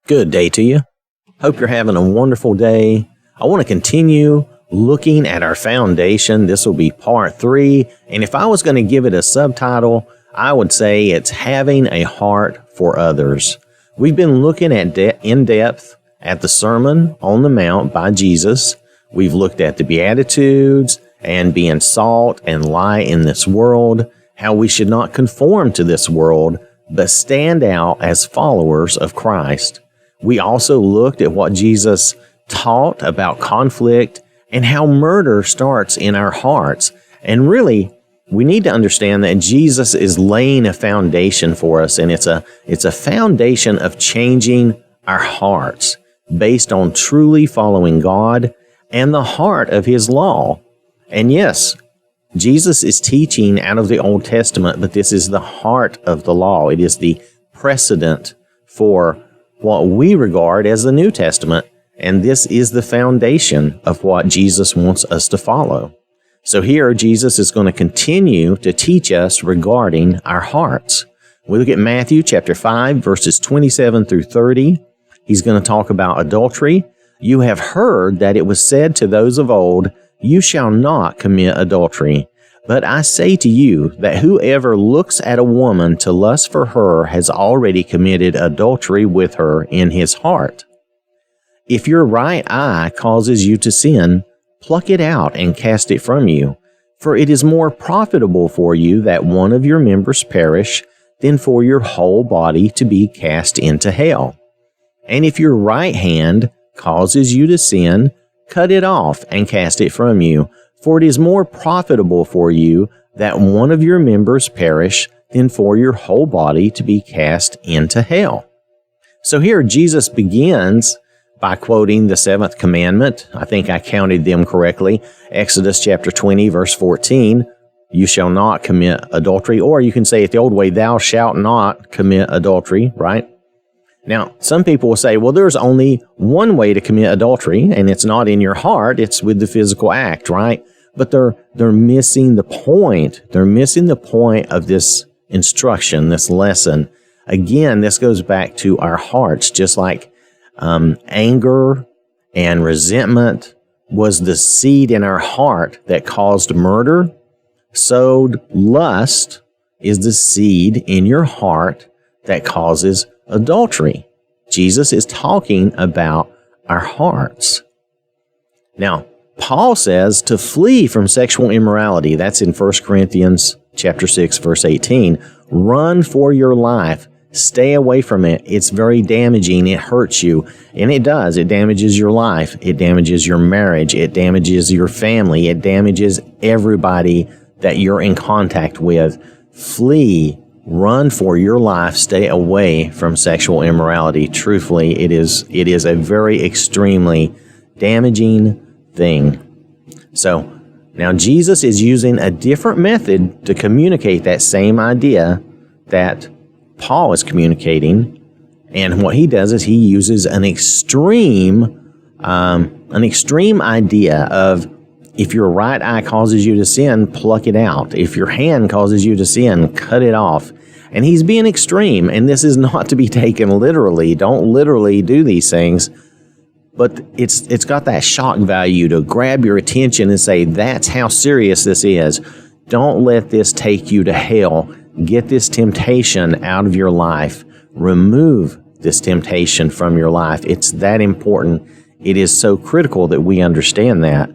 Good day to you. Hope you're having a wonderful day. I want to continue looking at our foundation. This will be part 3. And if I was going to give it a subtitle, I would say it's Having a Heart for Others. We've been looking at in depth at the Sermon on the Mount by Jesus. We've looked at the Beatitudes and being salt and light in this world, how we should not conform to this world, but stand out as followers of Christ. We also looked at what Jesus taught about conflict and how murder starts in our hearts. And really, we need to understand that Jesus is laying a foundation for us, and it's a foundation of changing our hearts based on truly following God and the heart of His law. And yes, Jesus is teaching out of the Old Testament, but this is the heart of the law. It is the precedent for what we regard as the New Testament, and this is the foundation of what Jesus wants us to follow. So here, Jesus is going to continue to teach us regarding our hearts. We look at Matthew chapter 5, verses 27 through 30. He's going to talk about adultery. You have heard that it was said to those of old, "You shall not commit adultery." But I say to you that whoever looks at a woman to lust for her has already committed adultery with her in his heart. If your right eye causes you to sin, pluck it out and cast it from you. For it is more profitable for you that one of your members perish than for your whole body to be cast into hell. And if your right hand causes you to sin, cut it off and cast it from you. For it is more profitable for you that one of your members perish than for your whole body to be cast into hell. So here Jesus begins by quoting the 7th commandment. I think I counted them correctly. Exodus chapter 20, verse 14, "You shall not commit adultery." Or you can say it the old way, "Thou shalt not commit adultery," right? Now, some people will say, well, there's only one way to commit adultery, and it's not in your heart, it's with the physical act, right? But they're missing the point. They're missing the point of this instruction, this lesson. Again, this goes back to our hearts, just like anger and resentment was the seed in our heart that caused murder. So lust is the seed in your heart that causes adultery. Jesus is talking about our hearts. Now, Paul says to flee from sexual immorality. That's in 1 Corinthians chapter 6, verse 18. Run for your life. Stay away from it. It's very damaging. It hurts you. And it does. It damages your life. It damages your marriage. It damages your family. It damages everybody that you're in contact with. Flee. Run for your life. Stay away from sexual immorality. Truthfully, it is a very extremely damaging thing. So now Jesus is using a different method to communicate that same idea that Paul is communicating. And what he does is he uses an extreme idea of, if your right eye causes you to sin, pluck it out. If your hand causes you to sin, cut it off. And he's being extreme, and this is not to be taken literally. Don't literally do these things. But it's got that shock value to grab your attention and say, that's how serious this is. Don't let this take you to hell. Get this temptation out of your life. Remove this temptation from your life. It's that important. It is so critical that we understand that.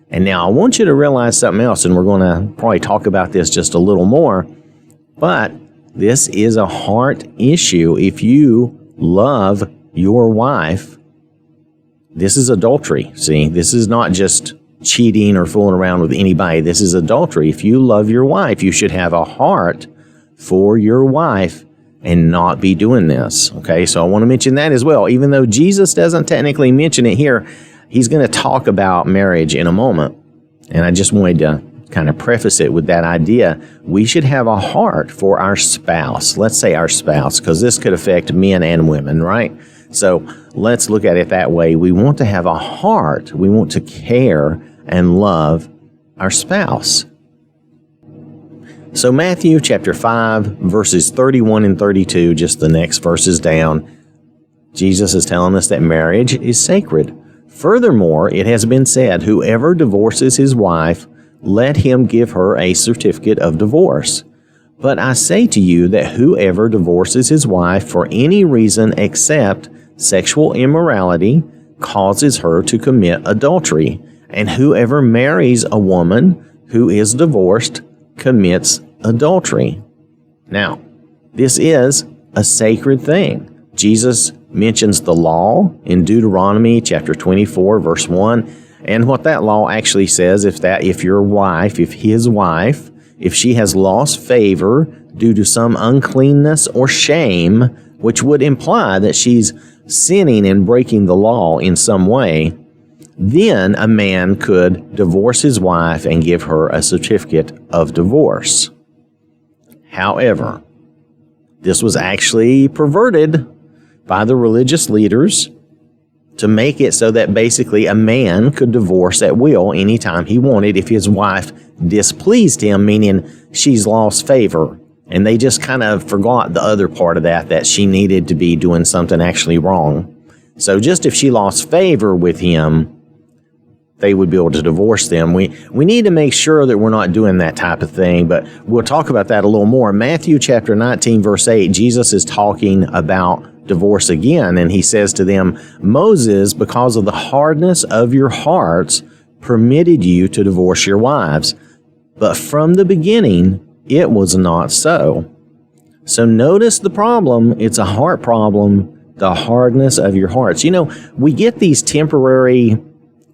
And now I want you to realize something else, and we're going to probably talk about this just a little more, but this is a heart issue. If you love your wife, this is adultery. See, this is not just cheating or fooling around with anybody. This is adultery. If you love your wife, you should have a heart for your wife and not be doing this. Okay, so I want to mention that as well. Even though Jesus doesn't technically mention it here, he's going to talk about marriage in a moment. And I just wanted to kind of preface it with that idea. We should have a heart for our spouse. Let's say our spouse, because this could affect men and women, right? So let's look at it that way. We want to have a heart. We want to care and love our spouse. So Matthew chapter 5, verses 31 and 32, just the next verses down. Jesus is telling us that marriage is sacred. Furthermore, it has been said, whoever divorces his wife, let him give her a certificate of divorce. But I say to you that whoever divorces his wife for any reason except sexual immorality causes her to commit adultery, and whoever marries a woman who is divorced commits adultery. Now, this is a sacred thing. Jesus mentions the law in Deuteronomy chapter 24, verse 1, and what that law actually says if his wife, if she has lost favor due to some uncleanness or shame, which would imply that she's sinning and breaking the law in some way, then a man could divorce his wife and give her a certificate of divorce. However, this was actually perverted by the religious leaders to make it so that basically a man could divorce at will anytime he wanted if his wife displeased him, meaning she's lost favor. And they just kind of forgot the other part of that she needed to be doing something actually wrong. So just if she lost favor with him, they would be able to divorce them. We need to make sure that we're not doing that type of thing, but we'll talk about that a little more. Matthew chapter 19, verse 8, Jesus is talking about divorce again, and he says to them, Moses, because of the hardness of your hearts, permitted you to divorce your wives. But from the beginning, it was not so. So notice the problem. It's a heart problem, the hardness of your hearts. You know, we get these temporary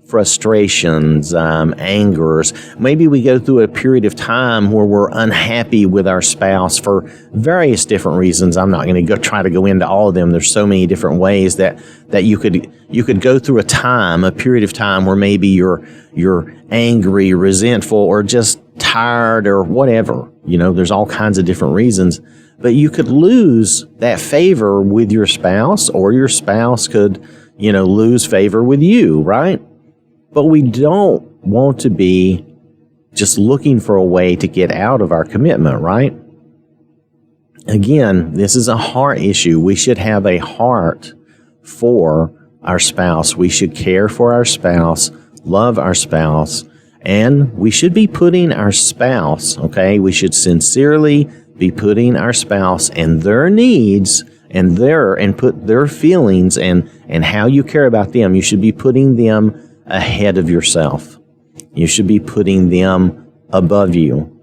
frustrations, angers. Maybe we go through a period of time where we're unhappy with our spouse for various different reasons. I'm not going to try to go into all of them. There's so many different ways that you could go through a period of time where maybe you're angry, resentful, or just tired or whatever. You know, there's all kinds of different reasons. But you could lose that favor with your spouse, or your spouse could, lose favor with you, right? But we don't want to be just looking for a way to get out of our commitment, right? Again, this is a heart issue. We should have a heart for our spouse. We should care for our spouse, love our spouse, and we should be putting our spouse, we should sincerely be putting our spouse and their needs and put their feelings and how you care about them. You should be putting them ahead of yourself. You should be putting them above you.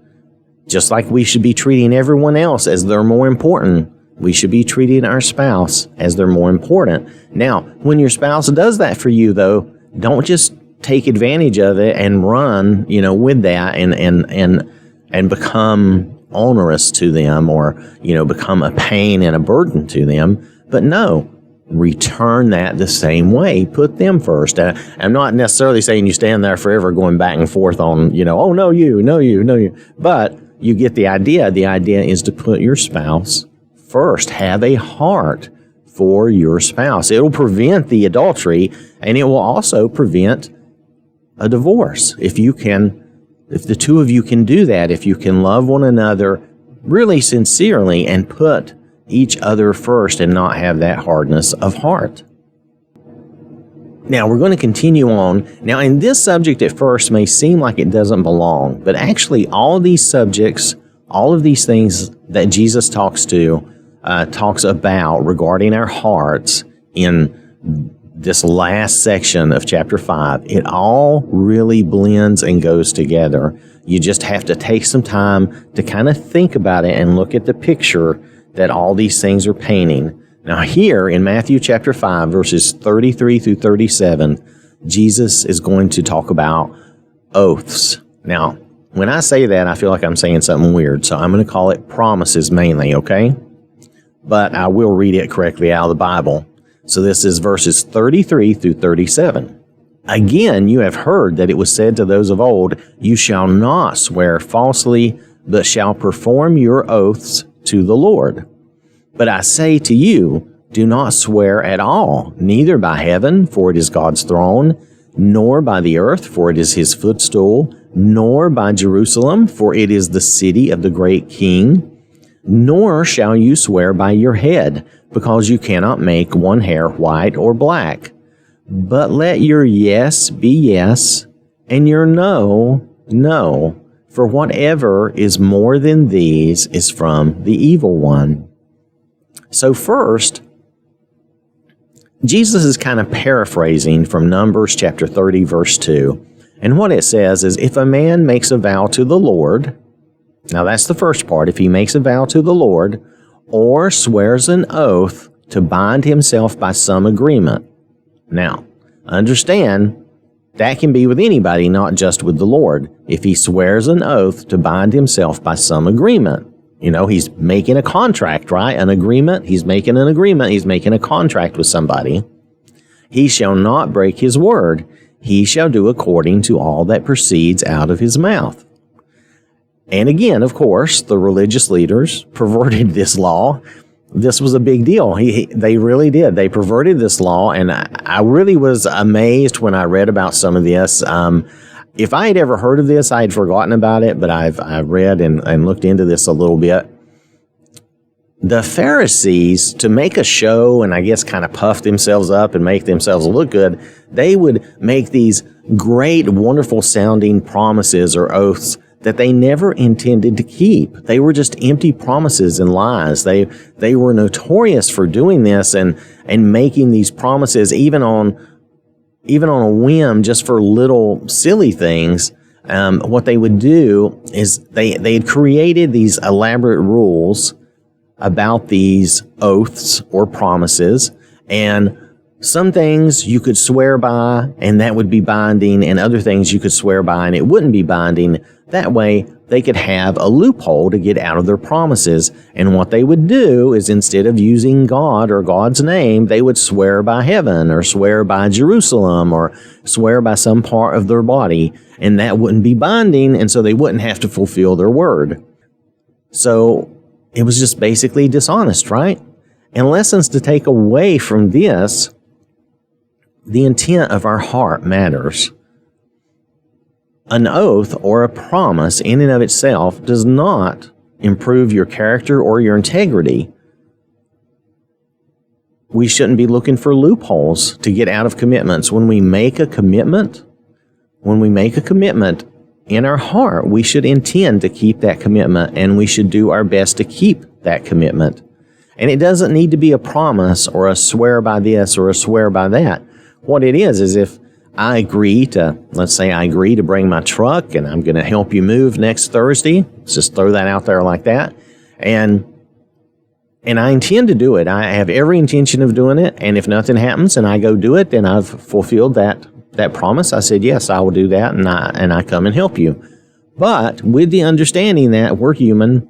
Just like we should be treating everyone else as they're more important, we should be treating our spouse as they're more important. Now, when your spouse does that for you, though, don't just take advantage of it and run, with that and become onerous to them or, become a pain and a burden to them. But no, return that the same way. Put them first. I'm not necessarily saying you stand there forever going back and forth on, oh, no, you, no, you, no, you. But you get the idea. The idea is to put your spouse first. Have a heart for your spouse. It'll prevent the adultery, and it will also prevent a divorce. If the two of you can do that, if you can love one another really sincerely and put each other first and not have that hardness of heart. Now, we're going to continue on. Now, in this subject at first may seem like it doesn't belong, but actually all of these subjects, all of these things that Jesus talks about regarding our hearts in this last section of chapter 5, it all really blends and goes together. You just have to take some time to kind of think about it and look at the picture that all these things are painting. Now here in Matthew chapter 5, verses 33 through 37, Jesus is going to talk about oaths. Now, when I say that, I feel like I'm saying something weird, so I'm going to call it promises mainly, okay? But I will read it correctly out of the Bible. So this is verses 33 through 37. Again, you have heard that it was said to those of old, you shall not swear falsely, but shall perform your oaths to the Lord. But I say to you, do not swear at all, neither by heaven, for it is God's throne, nor by the earth, for it is his footstool, nor by Jerusalem, for it is the city of the great king. Nor shall you swear by your head, because you cannot make one hair white or black. But let your yes be yes, and your no, no. For whatever is more than these is from the evil one. So first, Jesus is kind of paraphrasing from Numbers chapter 30, verse 2. And what it says is, if a man makes a vow to the Lord, now that's the first part, if he makes a vow to the Lord, or swears an oath to bind himself by some agreement. Now, understand, that can be with anybody, not just with the Lord. If he swears an oath to bind himself by some agreement, he's making a contract, right? An agreement. He's making an agreement. He's making a contract with somebody. He shall not break his word. He shall do according to all that proceeds out of his mouth. And again, of course, the religious leaders perverted this law. This was a big deal. They really did. They perverted this law, and I really was amazed when I read about some of this. If I had ever heard of this, I had forgotten about it, but I've read and looked into this a little bit. The Pharisees, to make a show and I guess kind of puff themselves up and make themselves look good, they would make these great, wonderful sounding promises or oaths that they never intended to keep. They were just empty promises and lies. They were notorious for doing this and making these promises even on a whim, just for little silly things. What they would do is they had created these elaborate rules about these oaths or promises, and some things you could swear by and that would be binding, and other things you could swear by and it wouldn't be binding. That way they could have a loophole to get out of their promises. And what they would do is, instead of using God or God's name, they would swear by heaven or swear by Jerusalem or swear by some part of their body, and that wouldn't be binding, and so they wouldn't have to fulfill their word. So it was just basically dishonest, right? And lessons to take away from this: the intent of our heart matters. An oath or a promise in and of itself does not improve your character or your integrity. We shouldn't be looking for loopholes to get out of commitments. When we make a commitment in our heart, we should intend to keep that commitment, and we should do our best to keep that commitment. And it doesn't need to be a promise or a swear by this or a swear by that. What it is if I agree to, let's say I agree to bring my truck and I'm going to help you move next Thursday. Let's just throw that out there like that. And I intend to do it. I have every intention of doing it. And if nothing happens and I go do it, then I've fulfilled that promise. I said, yes, I will do that. And I come and help you. But with the understanding that we're human,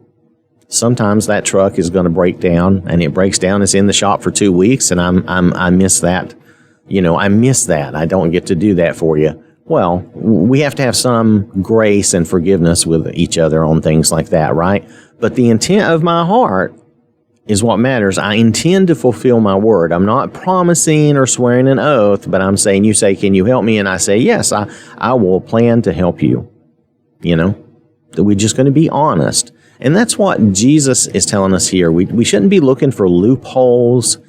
sometimes that truck is going to break down, and it breaks down. It's in the shop for 2 weeks, and I miss that. I miss that. I don't get to do that for you. Well, we have to have some grace and forgiveness with each other on things like that, right? But the intent of my heart is what matters. I intend to fulfill my word. I'm not promising or swearing an oath, but I'm saying, you say, can you help me? And I say, yes, I will plan to help you. We're just going to be honest. And that's what Jesus is telling us here. We shouldn't be looking for loopholes.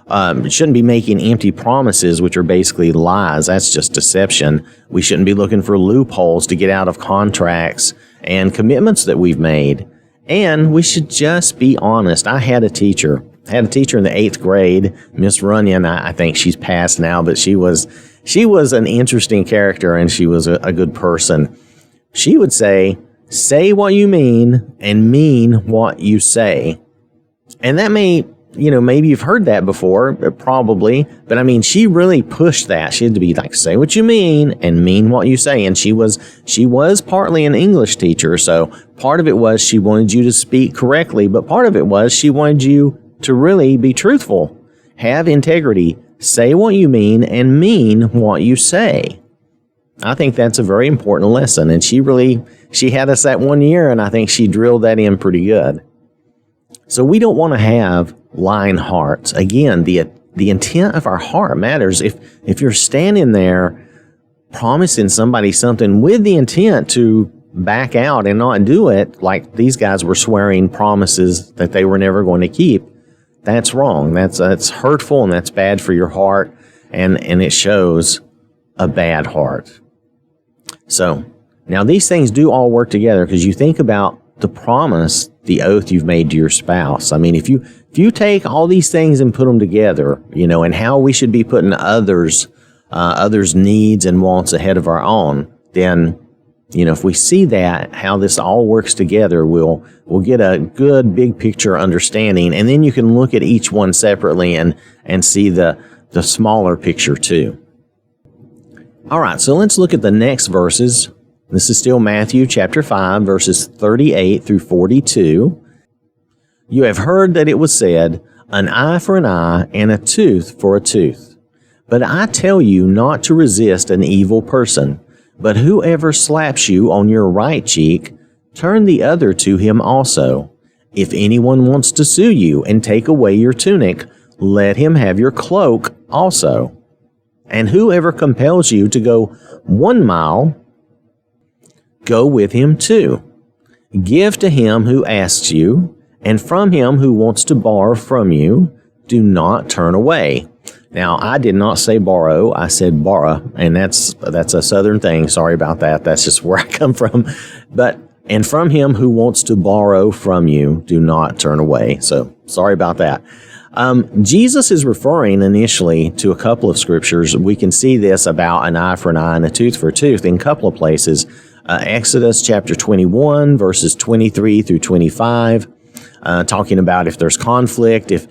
Shouldn't be making empty promises, which are basically lies. That's just deception. We shouldn't be looking for loopholes to get out of contracts and commitments that we've made. And we should just be honest. I had a teacher in the 8th grade, Miss Runyon. I think she's passed now, but she was an interesting character, and she was a good person. She would say what you mean and mean what you say. And that may, maybe you've heard that before, probably, but I mean, she really pushed that. She had to be like, say what you mean and mean what you say. And she was partly an English teacher, so part of it was she wanted you to speak correctly, but part of it was she wanted you to really be truthful, have integrity, say what you mean and mean what you say. I think that's a very important lesson, and she had us that 1 year, and I think she drilled that in pretty good. So we don't want to have lying hearts. Again, the intent of our heart matters. If you're standing there promising somebody something with the intent to back out and not do it, like these guys were swearing promises that they were never going to keep, that's wrong. That's hurtful, and that's bad for your heart, and it shows a bad heart. So now these things do all work together, because you think about the promise, the oath you've made to your spouse. I mean, if you take all these things and put them together, and how we should be putting others' needs and wants ahead of our own, then, if we see that, how this all works together, we'll get a good big picture understanding, and then you can look at each one separately and see the smaller picture too. All right, so let's look at the next verses. This is still Matthew chapter 5, verses 38 through 42. You have heard that it was said, an eye for an eye and a tooth for a tooth. But I tell you not to resist an evil person, but whoever slaps you on your right cheek, turn the other to him also. If anyone wants to sue you and take away your tunic, let him have your cloak also. And whoever compels you to go 1 mile, go with him 2. Give to him who asks you, and from him who wants to borrow from you, do not turn away. Now, I did not say borrow, I said borrow, and that's a southern thing. Sorry about that. That's just where I come from. And from him who wants to borrow from you, do not turn away. So, sorry about that. Jesus is referring initially to a couple of scriptures. We can see this about an eye for an eye and a tooth for a tooth in a couple of places. Exodus chapter 21, verses 23 through 25, talking about if there's conflict, if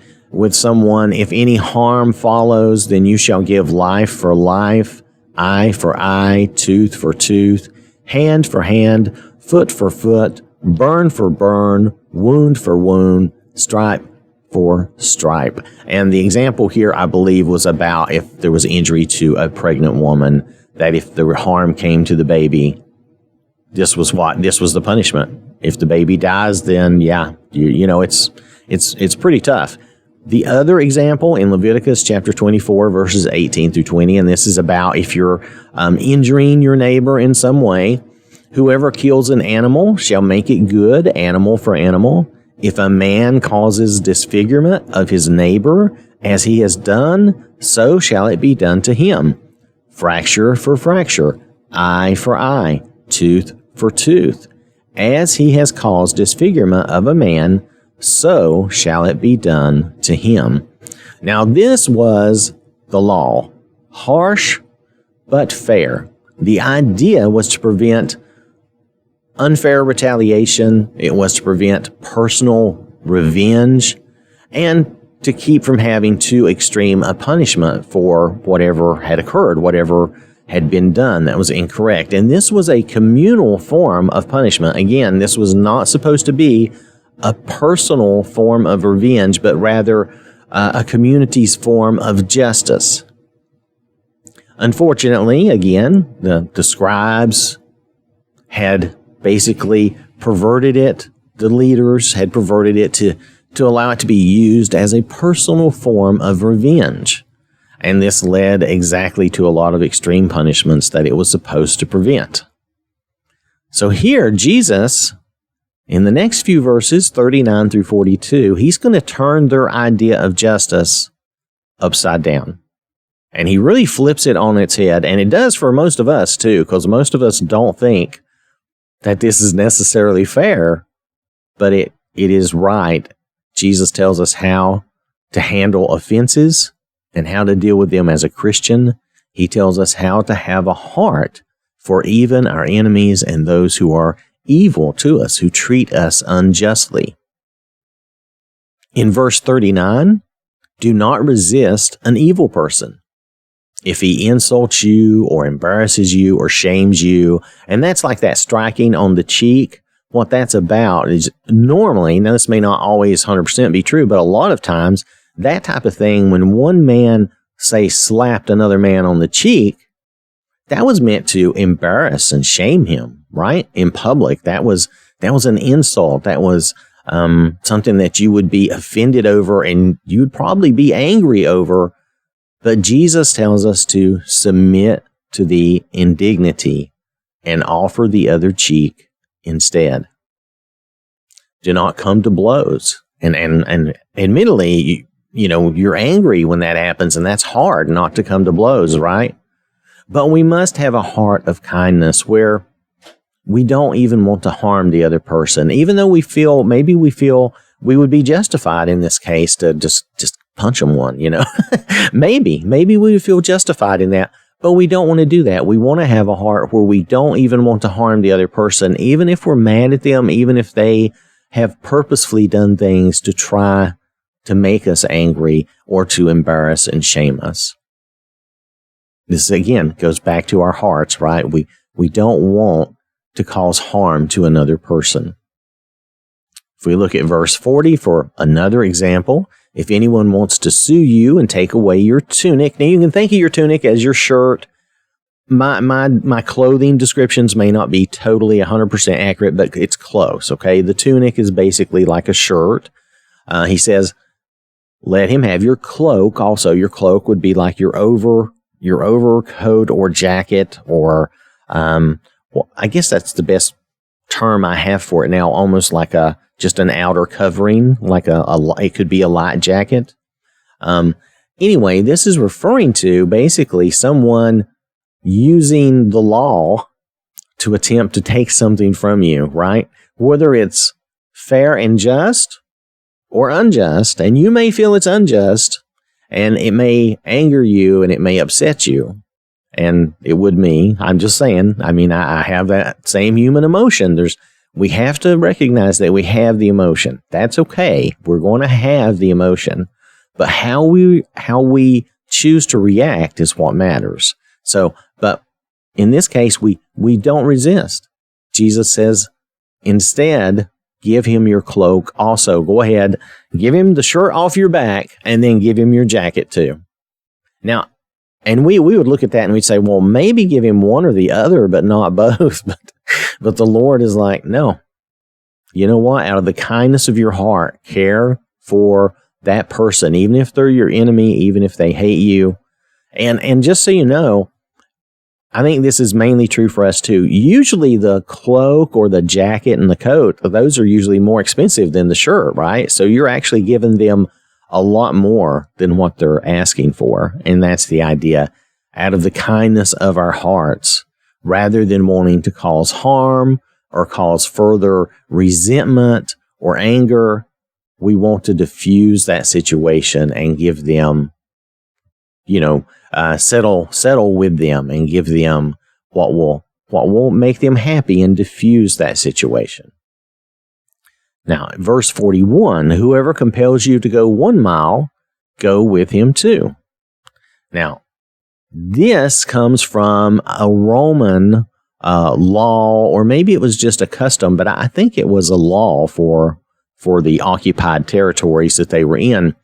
any harm follows, then you shall give life for life, eye for eye, tooth for tooth, hand for hand, foot for foot, burn for burn, wound for wound, stripe for stripe. And the example here, I believe, was about if there was injury to a pregnant woman, that if the harm came to the baby, this was the punishment. If the baby dies, then it's pretty tough. The other example in Leviticus chapter 24, verses 18 through 20, and this is about if you're injuring your neighbor in some way, whoever kills an animal shall make it good, animal for animal. If a man causes disfigurement of his neighbor, as he has done, so shall it be done to him. Fracture for fracture, eye for eye, tooth for tooth. As he has caused disfigurement of a man, so shall it be done to him. Now this was the law, harsh but fair. The idea was to prevent unfair retaliation. It was to prevent personal revenge, and to keep from having too extreme a punishment for whatever had occurred, whatever had been done that was incorrect. And this was a communal form of punishment. Again, this was not supposed to be a personal form of revenge, but rather a community's form of justice. Unfortunately, again, the scribes had basically perverted it. The leaders had perverted it to allow it to be used as a personal form of revenge. And this led exactly to a lot of extreme punishments that it was supposed to prevent. So here, Jesus, in the next few verses, 39 through 42, he's going to turn their idea of justice upside down. And he really flips it on its head. And it does for most of us, too, because most of us don't think that this is necessarily fair, but it is right. Jesus tells us how to handle offenses and how to deal with them as a Christian. He tells us how to have a heart for even our enemies and those who are evil to us, who treat us unjustly. In verse 39, do not resist an evil person. If he insults you or embarrasses you or shames you, and that's like that striking on the cheek, what that's about is normally, now this may not always 100% be true, but a lot of times, that type of thing, when one man, say, slapped another man on the cheek, that was meant to embarrass and shame him, right? In public, that was an insult. That was something that you would be offended over and you'd probably be angry over. But Jesus tells us to submit to the indignity and offer the other cheek instead. Do not come to blows. And admittedly, you're angry when that happens, and that's hard not to come to blows, right? But we must have a heart of kindness where we don't even want to harm the other person, even though we feel we would be justified in this case to just punch them one, maybe we would feel justified in that, but we don't want to do that. We want to have a heart where we don't even want to harm the other person, even if we're mad at them, even if they have purposefully done things to try to make us angry or to embarrass and shame us. This again goes back to our hearts, right? We don't want to cause harm to another person. If we look at verse 40 for another example, if anyone wants to sue you and take away your tunic, now you can think of your tunic as your shirt. My clothing descriptions may not be totally 100% accurate, but it's close, okay? The tunic is basically like a shirt. He says, let him have your cloak. Also, your cloak would be like your overcoat or jacket, or I guess that's the best term I have for it now, almost like just an outer covering, like it could be a light jacket. Anyway, this is referring to basically someone using the law to attempt to take something from you, right? Whether it's fair and just or unjust, and you may feel it's unjust, and it may anger you and it may upset you. And it would me. I'm just saying, I have that same human emotion. We have to recognize that we have the emotion. That's okay. We're going to have the emotion. But how we choose to react is what matters. So, but in this case, we don't resist. Jesus says, instead, give him your cloak. Also, go ahead, give him the shirt off your back, and then give him your jacket too. Now, and we would look at that and we'd say, well, maybe give him one or the other, but not both. But the Lord is like, no. You know what? Out of the kindness of your heart, care for that person, even if they're your enemy, even if they hate you. And just so you know, I think this is mainly true for us too. Usually the cloak or the jacket and the coat, those are usually more expensive than the shirt, right? So you're actually giving them a lot more than what they're asking for. And that's the idea. Out of the kindness of our hearts, rather than wanting to cause harm or cause further resentment or anger, we want to diffuse that situation and give them, settle with them and give them what will make them happy and diffuse that situation. Now, verse 41, whoever compels you to go 1 mile, go with him too. Now, this comes from a Roman law, or maybe it was just a custom, but I think it was a law for the occupied territories that they were in.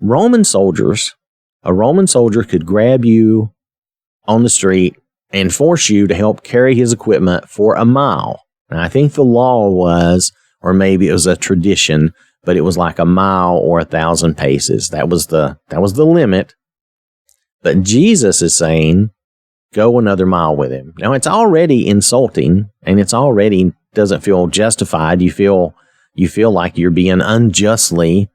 A Roman soldier could grab you on the street and force you to help carry his equipment for 1 mile. And I think the law was, or maybe it was a tradition, but it was like 1 mile or 1,000 paces. That was the limit. But Jesus is saying, go another mile with him. Now, it's already insulting, and it's already doesn't feel justified. You feel like you're being unjustly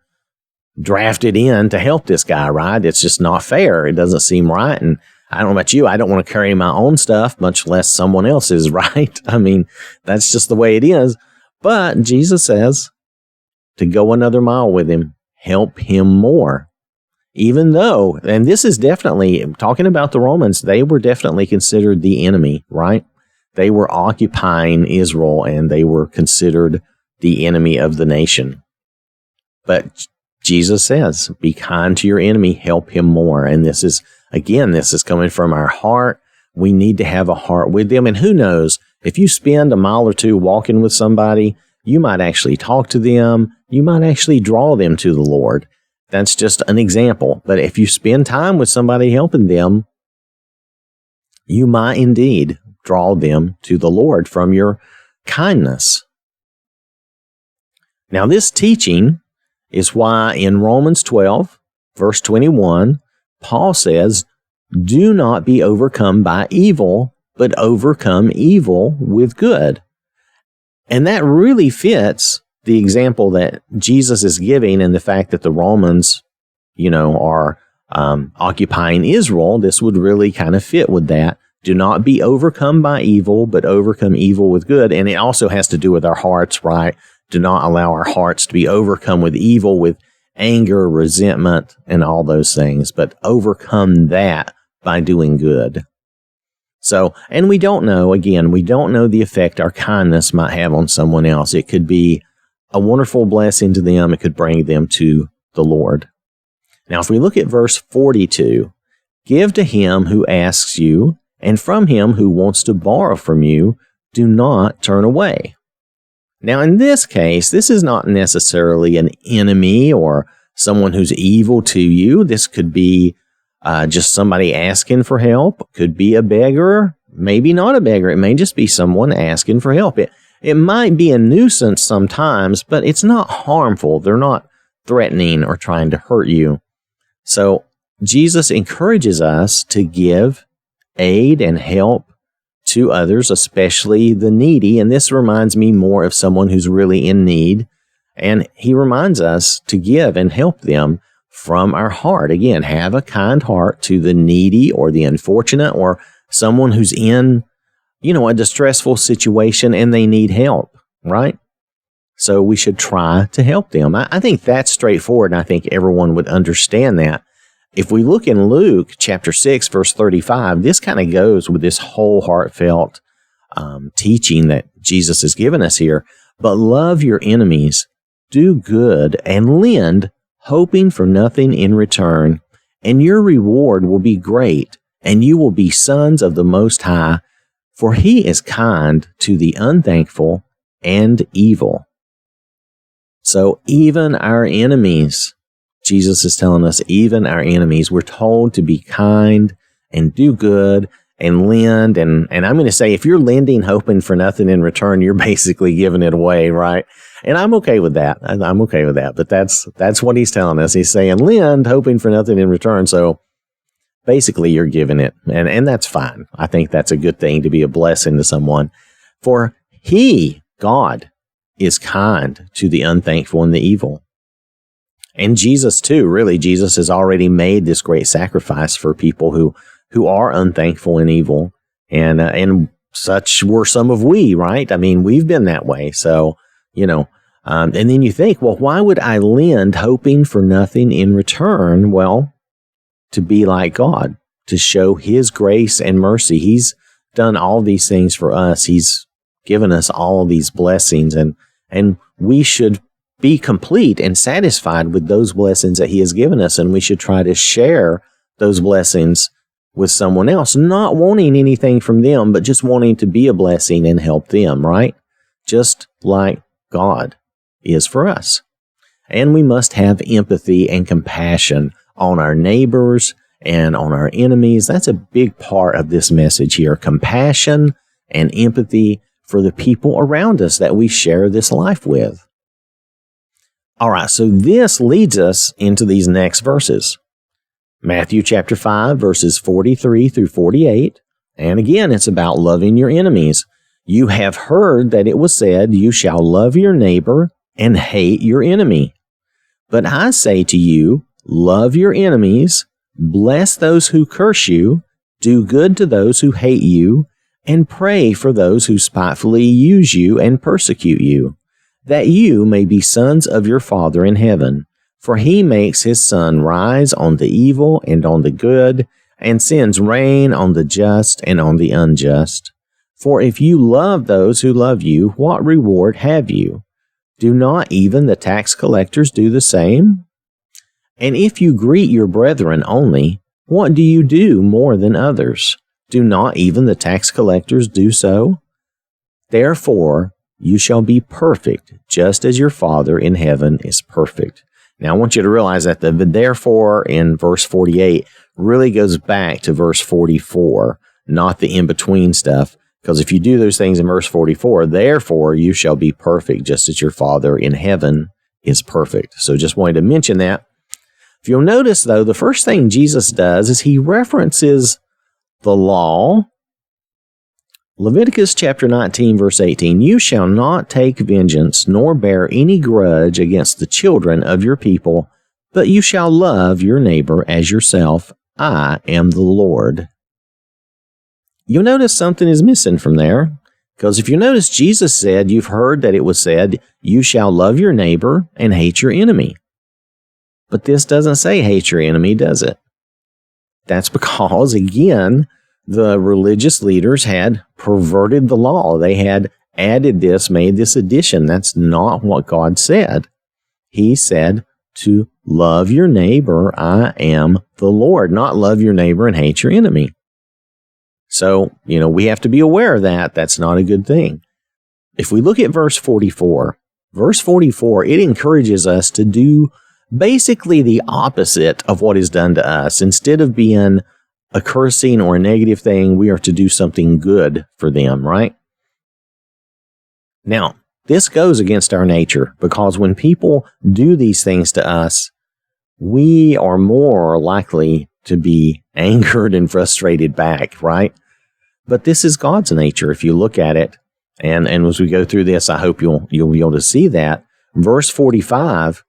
drafted in to help this guy, right? It's just not fair. It doesn't seem right. And I don't know about you. I don't want to carry my own stuff, much less someone else's, right? That's just the way it is. But Jesus says to go another mile with him, help him more. Even though, and this is definitely, talking about the Romans, they were definitely considered the enemy, right? They were occupying Israel, and they were considered the enemy of the nation. But Jesus says, be kind to your enemy, help him more. And this is coming from our heart. We need to have a heart with them. And who knows, if you spend 1 mile or 2 walking with somebody, you might actually talk to them. You might actually draw them to the Lord. That's just an example. But if you spend time with somebody helping them, you might indeed draw them to the Lord from your kindness. Now, this teaching is why in Romans 12, verse 21, Paul says, do not be overcome by evil, but overcome evil with good. And that really fits the example that Jesus is giving, and the fact that the Romans, are occupying Israel. This would really kind of fit with that. Do not be overcome by evil, but overcome evil with good. And it also has to do with our hearts, right? Do not allow our hearts to be overcome with evil, with anger, resentment, and all those things, but overcome that by doing good. So, and we don't know the effect our kindness might have on someone else. It could be a wonderful blessing to them. It could bring them to the Lord. Now, if we look at verse 42, give to him who asks you, and from him who wants to borrow from you, do not turn away. Now, in this case, this is not necessarily an enemy or someone who's evil to you. This could be just somebody asking for help. Could be a beggar, maybe not a beggar. It may just be someone asking for help. It might be a nuisance sometimes, but it's not harmful. They're not threatening or trying to hurt you. So Jesus encourages us to give aid and help to others, especially the needy. And this reminds me more of someone who's really in need. And he reminds us to give and help them from our heart. Again, have a kind heart to the needy or the unfortunate or someone who's in, a distressful situation and they need help, right? So we should try to help them. I think that's straightforward, and I think everyone would understand that. If we look in Luke chapter 6, verse 35, this kind of goes with this whole heartfelt teaching that Jesus has given us here. But love your enemies, do good, and lend, hoping for nothing in return, and your reward will be great, and you will be sons of the Most High, for he is kind to the unthankful and evil. So even our enemies, Jesus is telling us, even our enemies, we're told to be kind and do good and lend. And I'm going to say, if you're lending hoping for nothing in return, you're basically giving it away, right? And I'm okay with that. I'm okay with that. But that's what he's telling us. He's saying lend hoping for nothing in return. So basically you're giving it. And that's fine. I think that's a good thing, to be a blessing to someone. For he, God, is kind to the unthankful and the evil. And Jesus too, really, Jesus has already made this great sacrifice for people who are unthankful and evil. And such were some of we, right? I mean, we've been that way. So, and then you think, well, why would I lend hoping for nothing in return? Well, to be like God, to show his grace and mercy. He's done all these things for us. He's given us all these blessings, and we should be complete and satisfied with those blessings that he has given us, and we should try to share those blessings with someone else, not wanting anything from them, but just wanting to be a blessing and help them, right? Just like God is for us. And we must have empathy and compassion on our neighbors and on our enemies. That's a big part of this message here. Compassion and empathy for the people around us that we share this life with. All right, so this leads us into these next verses. Matthew chapter 5, verses 43 through 48. And again, it's about loving your enemies. You have heard that it was said, you shall love your neighbor and hate your enemy. But I say to you, love your enemies, bless those who curse you, do good to those who hate you, and pray for those who spitefully use you and persecute you, that you may be sons of your Father in heaven. For he makes his sun rise on the evil and on the good, and sends rain on the just and on the unjust. For if you love those who love you, what reward have you? Do not even the tax collectors do the same? And if you greet your brethren only, what do you do more than others? Do not even the tax collectors do so? Therefore, you shall be perfect, just as your Father in heaven is perfect. Now, I want you to realize that the therefore in verse 48 really goes back to verse 44, not the in-between stuff. Because if you do those things in verse 44, therefore you shall be perfect, just as your Father in heaven is perfect. So just wanted to mention that. If you'll notice, though, the first thing Jesus does is he references the law Leviticus chapter 19, verse 18, "You shall not take vengeance, nor bear any grudge against the children of your people, but you shall love your neighbor as yourself. I am the Lord." You'll notice something is missing from there, because if you notice, Jesus said, you've heard that it was said, "You shall love your neighbor and hate your enemy." But this doesn't say hate your enemy, does it? That's because, again, the religious leaders had perverted the law. They had added this, made this addition. That's not what God said. He said to love your neighbor, I am the Lord, not love your neighbor and hate your enemy. So, we have to be aware of that. That's not a good thing. If we look at verse 44, it encourages us to do basically the opposite of what is done to us. Instead of being a cursing or a negative thing, we are to do something good for them, right? Now, this goes against our nature, because when people do these things to us, we are more likely to be angered and frustrated back, right? But this is God's nature if you look at it. And as we go through this, I hope you'll be able to see that. Verse 45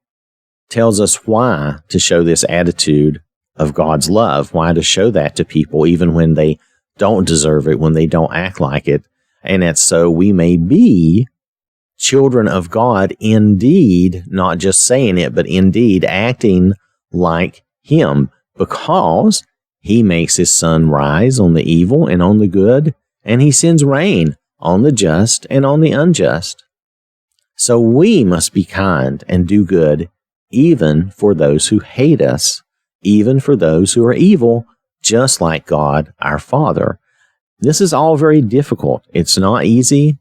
tells us why to show this attitude of God's love, why to show that to people even when they don't deserve it, when they don't act like it. And that's so we may be children of God indeed, not just saying it, but indeed acting like Him, because He makes His sun rise on the evil and on the good, and He sends rain on the just and on the unjust. So we must be kind and do good, even for those who hate us, even for those who are evil, just like God, our Father. This is all very difficult. It's not easy,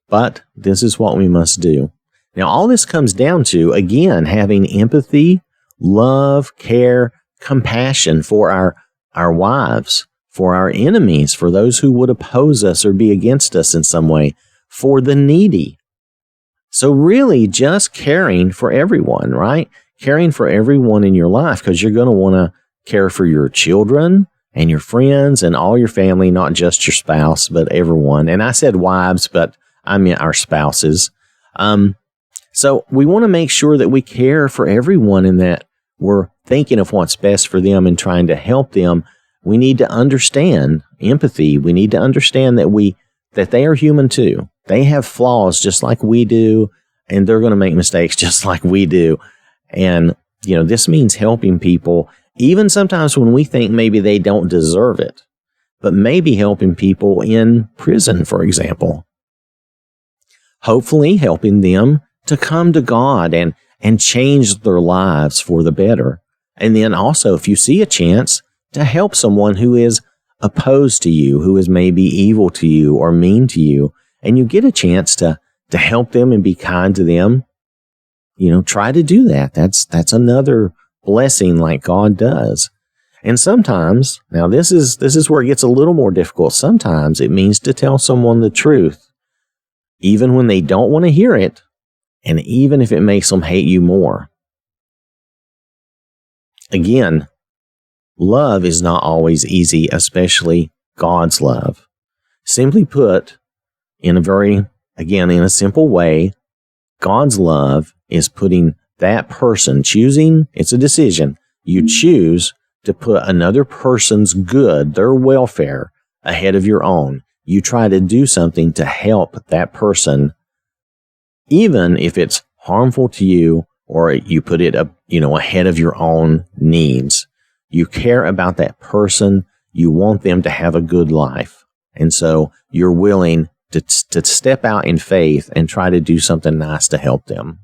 but this is what we must do. Now, all this comes down to, again, having empathy, love, care, compassion for our wives, for our enemies, for those who would oppose us or be against us in some way, for the needy. So really just caring for everyone, right? Caring for everyone in your life, because you're going to want to care for your children and your friends and all your family, not just your spouse, but everyone. And I said wives, but I meant our spouses. So we want to make sure that we care for everyone and that we're thinking of what's best for them and trying to help them. We need to understand empathy. We need to understand that they are human too. They have flaws just like we do, and they're going to make mistakes just like we do. And, this means helping people, even sometimes when we think maybe they don't deserve it, but maybe helping people in prison, for example. Hopefully helping them to come to God and change their lives for the better. And then also, if you see a chance to help someone who is opposed to you, who is maybe evil to you or mean to you, and you get a chance to help them and be kind to them, try to do that. That's another blessing like God does. And sometimes, now this is where it gets a little more difficult. Sometimes it means to tell someone the truth, even when they don't want to hear it, and even if it makes them hate you more. Again, love is not always easy, especially God's love. Simply put, in a simple way, God's love is putting that person, it's a decision. You choose to put another person's good, their welfare, ahead of your own. You try to do something to help that person, even if it's harmful to you, or you put it ahead of your own needs. You care about that person. You want them to have a good life. And so you're willing to step out in faith and try to do something nice to help them.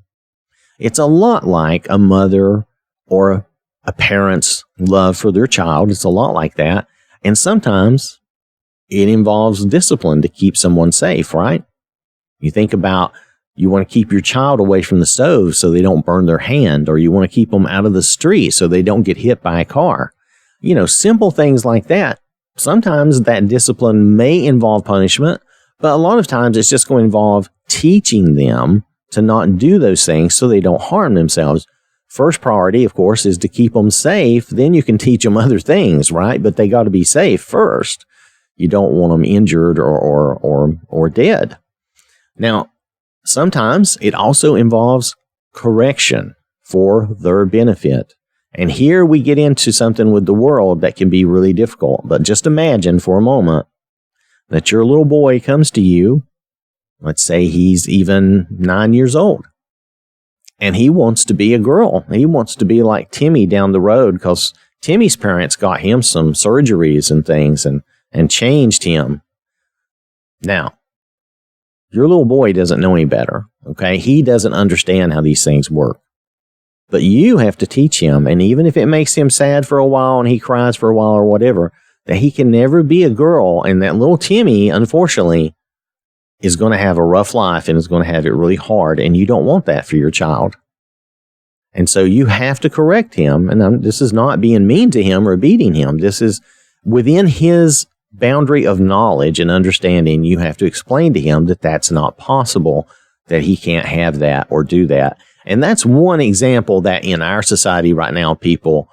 It's a lot like a mother or a parent's love for their child. It's a lot like that. And sometimes it involves discipline to keep someone safe, right? You think about, you want to keep your child away from the stove so they don't burn their hand, or you want to keep them out of the street so they don't get hit by a car. Simple things like that. Sometimes that discipline may involve punishment, but a lot of times it's just going to involve teaching them to not do those things so they don't harm themselves. First priority, of course, is to keep them safe. Then you can teach them other things, right? But they got to be safe first. You don't want them injured or dead. Now, sometimes it also involves correction for their benefit. And here we get into something with the world that can be really difficult. But just imagine for a moment that your little boy comes to you. Let's say he's even 9 years old. And he wants to be a girl. He wants to be like Timmy down the road because Timmy's parents got him some surgeries and things and changed him. Now, your little boy doesn't know any better, okay? He doesn't understand how these things work. But you have to teach him, and even if it makes him sad for a while and he cries for a while or whatever, that he can never be a girl, and that little Timmy, unfortunately, is going to have a rough life and is going to have it really hard, and you don't want that for your child. And so you have to correct him, and this is not being mean to him or beating him. This is within his boundary of knowledge and understanding. You have to explain to him that that's not possible, that he can't have that or do that. And that's one example that in our society right now people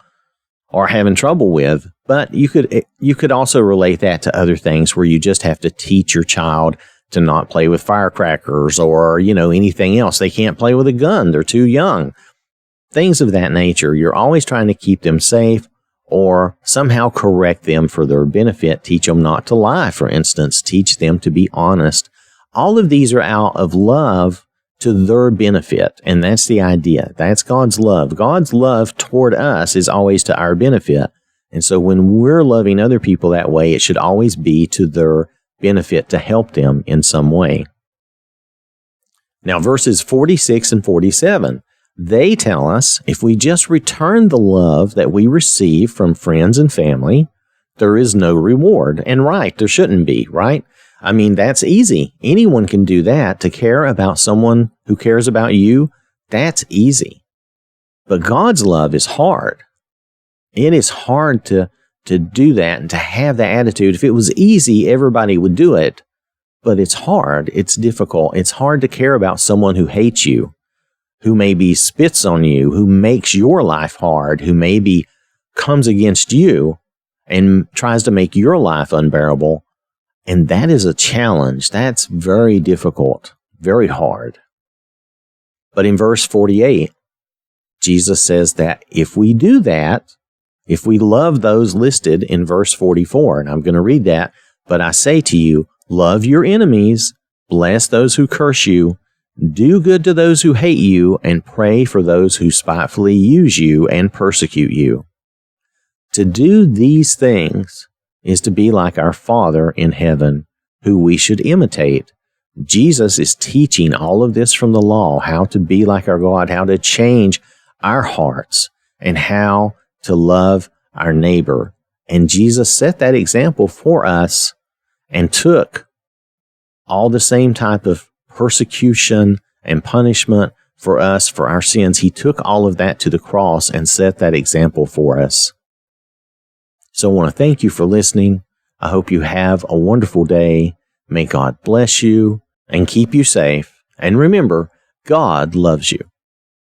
are having trouble with. But you could also relate that to other things where you just have to teach your child to not play with firecrackers or, anything else. They can't play with a gun. They're too young. Things of that nature. You're always trying to keep them safe or somehow correct them for their benefit. Teach them not to lie, for instance. Teach them to be honest. All of these are out of love to their benefit. And that's the idea. That's God's love. God's love toward us is always to our benefit. And so when we're loving other people that way, it should always be to their benefit to help them in some way. Now, verses 46 and 47, they tell us if we just return the love that we receive from friends and family, there is no reward. And right, there shouldn't be, right? I mean, that's easy. Anyone can do that. To care about someone who cares about you, that's easy. But God's love is hard. It is hard to do that and to have that attitude. If it was easy, everybody would do it. But it's hard. It's difficult. It's hard to care about someone who hates you, who maybe spits on you, who makes your life hard, who maybe comes against you and tries to make your life unbearable. And that is a challenge. That's very difficult, very hard. But in verse 48, Jesus says that if we do that, if we love those listed in verse 44, and I'm going to read that, but I say to you, love your enemies, bless those who curse you, do good to those who hate you, and pray for those who spitefully use you and persecute you. To do these things is to be like our Father in heaven, who we should imitate. Jesus is teaching all of this from the law, how to be like our God, how to change our hearts, and how to love our neighbor. And Jesus set that example for us and took all the same type of persecution and punishment for us for our sins. He took all of that to the cross and set that example for us. So I want to thank you for listening. I hope you have a wonderful day. May God bless you and keep you safe. And remember, God loves you.